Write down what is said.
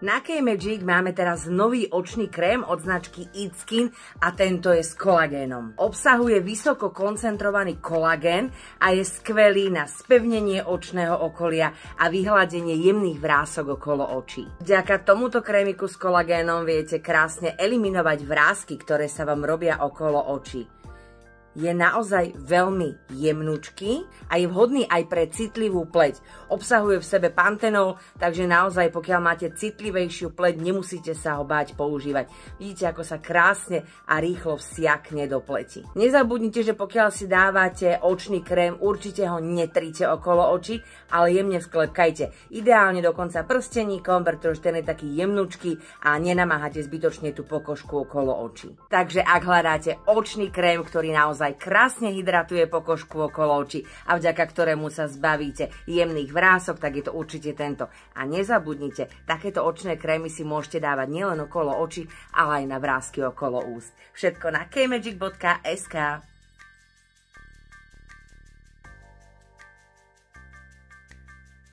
Na K-Magic máme teraz nový očný krém od značky Eat Skin a tento je s kolagénom. Obsahuje vysoko koncentrovaný kolagén a je skvelý na spevnenie očného okolia a vyhladenie jemných vrások okolo očí. Vďaka tomuto krémiku s kolagénom viete krásne eliminovať vrásky, ktoré sa vám robia okolo očí. Je naozaj veľmi jemnúčky a je vhodný aj pre citlivú pleť. Obsahuje v sebe pantenol, takže naozaj pokiaľ máte citlivejšiu pleť, nemusíte sa ho báť používať. Vidíte, ako sa krásne a rýchlo vsiakne do pleti. Nezabudnite, že pokiaľ si dávate očný krém, určite ho netrite okolo očí, ale jemne vklepkajte. Ideálne dokonca prsteníkom, pretože ten je taký jemnúčky a nenamáhate zbytočne tú pokožku okolo očí. Takže ak hľadáte očný krém, ktorý naozaj krásne hydratuje pokožku okolo očí a vďaka ktorému sa zbavíte jemných vrások, tak je to určite tento. A nezabudnite, takéto očné krémy si môžete dávať nielen okolo očí, ale aj na vrásky okolo úst. Všetko na kmagic.sk.